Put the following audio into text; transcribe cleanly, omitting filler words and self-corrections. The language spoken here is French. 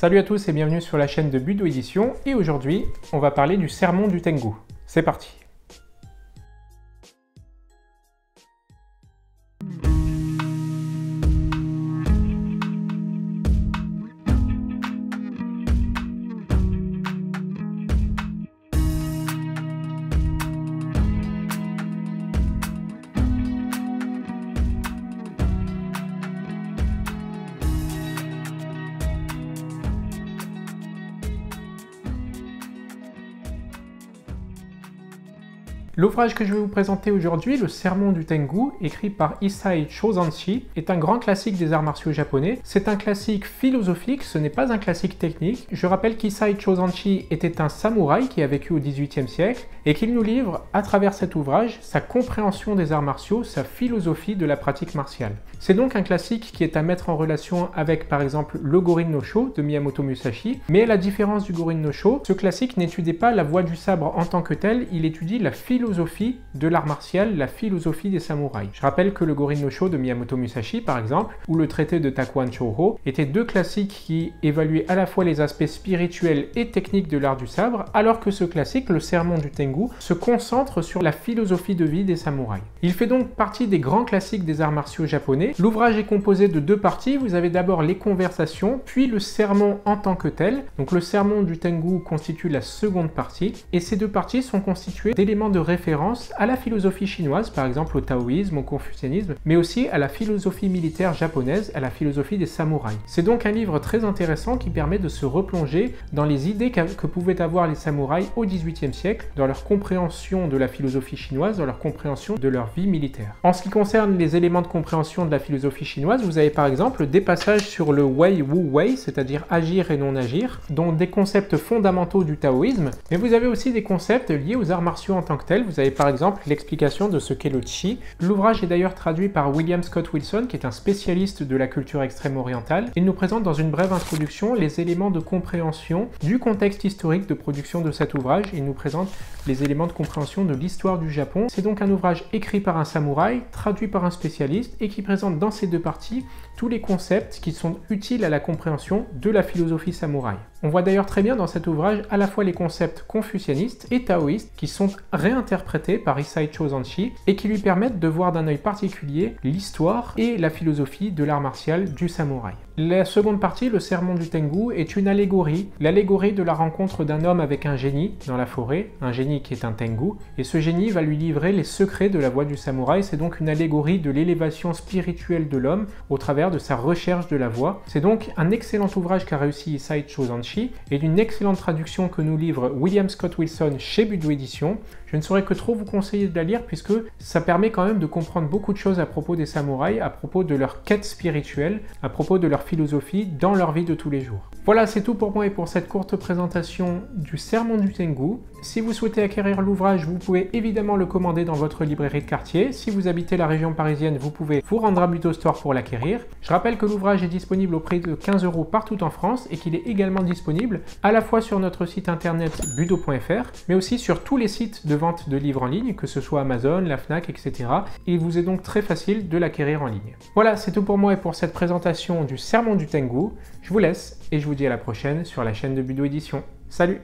Salut à tous et bienvenue sur la chaîne de Budo Édition, et aujourd'hui on va parler du sermon du Tengu. C'est parti! L'ouvrage que je vais vous présenter aujourd'hui, le Sermon du Tengu, écrit par Issai Chōzanshi, est un grand classique des arts martiaux japonais. C'est un classique philosophique, ce n'est pas un classique technique. Je rappelle qu'Issai Chōzanshi était un samouraï qui a vécu au XVIIIe siècle et qu'il nous livre, à travers cet ouvrage, sa compréhension des arts martiaux, sa philosophie de la pratique martiale. C'est donc un classique qui est à mettre en relation avec, par exemple, le Gorin no Sho de Miyamoto Musashi, mais à la différence du Gorin no Sho, ce classique n'étudie pas la voie du sabre en tant que telle, il étudie la philosophie de l'art martial, la philosophie des samouraïs. Je rappelle que le Gorin no Sho de Miyamoto Musashi, par exemple, ou le traité de Takuan Shōho, étaient deux classiques qui évaluaient à la fois les aspects spirituels et techniques de l'art du sabre, alors que ce classique, le Sermon du Tengu, se concentre sur la philosophie de vie des samouraïs. Il fait donc partie des grands classiques des arts martiaux japonais. L'ouvrage est composé de deux parties. Vous avez d'abord les conversations, puis le sermon en tant que tel. Donc le Sermon du Tengu constitue la seconde partie, et ces deux parties sont constituées d'éléments de référence à la philosophie chinoise, par exemple au taoïsme, au confucianisme, mais aussi à la philosophie militaire japonaise, à la philosophie des samouraïs. C'est donc un livre très intéressant qui permet de se replonger dans les idées que pouvaient avoir les samouraïs au XVIIIe siècle, dans leur compréhension de la philosophie chinoise, dans leur compréhension de leur vie militaire. En ce qui concerne les éléments de compréhension de la philosophie chinoise, vous avez par exemple des passages sur le Wei Wu Wei, c'est-à-dire agir et non agir, dont des concepts fondamentaux du taoïsme, mais vous avez aussi des concepts liés aux arts martiaux en tant que tels. Vous avez par exemple l'explication de ce qu'est le Chi. L'ouvrage est d'ailleurs traduit par William Scott Wilson, qui est un spécialiste de la culture extrême-orientale. Il nous présente dans une brève introduction les éléments de compréhension du contexte historique de production de cet ouvrage. Il nous présente les éléments de compréhension de l'histoire du Japon. C'est donc un ouvrage écrit par un samouraï, traduit par un spécialiste, et qui présente dans ces deux parties tous les concepts qui sont utiles à la compréhension de la philosophie samouraï. On voit d'ailleurs très bien dans cet ouvrage à la fois les concepts confucianistes et taoïstes qui sont réinterprétés par Issai Chōzanshi et qui lui permettent de voir d'un œil particulier l'histoire et la philosophie de l'art martial du samouraï. La seconde partie, le Sermon du Tengu, est une allégorie, l'allégorie de la rencontre d'un homme avec un génie dans la forêt, un génie qui est un Tengu, et ce génie va lui livrer les secrets de la voie du samouraï. C'est donc une allégorie de l'élévation spirituelle de l'homme au travers de sa recherche de la voie. C'est donc un excellent ouvrage qu'a réussi Issai Chōzanshi et d'une excellente traduction que nous livre William Scott Wilson chez Budo Édition. Je ne saurais que trop vous conseiller de la lire puisque ça permet quand même de comprendre beaucoup de choses à propos des samouraïs, à propos de leur quête spirituelle, à propos de leur philosophie dans leur vie de tous les jours. Voilà, c'est tout pour moi et pour cette courte présentation du Sermon du Tengu. Si vous souhaitez acquérir l'ouvrage, vous pouvez évidemment le commander dans votre librairie de quartier. Si vous habitez la région parisienne, vous pouvez vous rendre à Budo Store pour l'acquérir. Je rappelle que l'ouvrage est disponible au prix de 15 € partout en France et qu'il est également disponible à la fois sur notre site internet budo.fr, mais aussi sur tous les sites de vente de livres en ligne, que ce soit Amazon, la Fnac, etc. Il vous est donc très facile de l'acquérir en ligne. Voilà, c'est tout pour moi et pour cette présentation du Sermon du Tengu. Je vous laisse et je vous dis à la prochaine sur la chaîne de Budo Édition. Salut!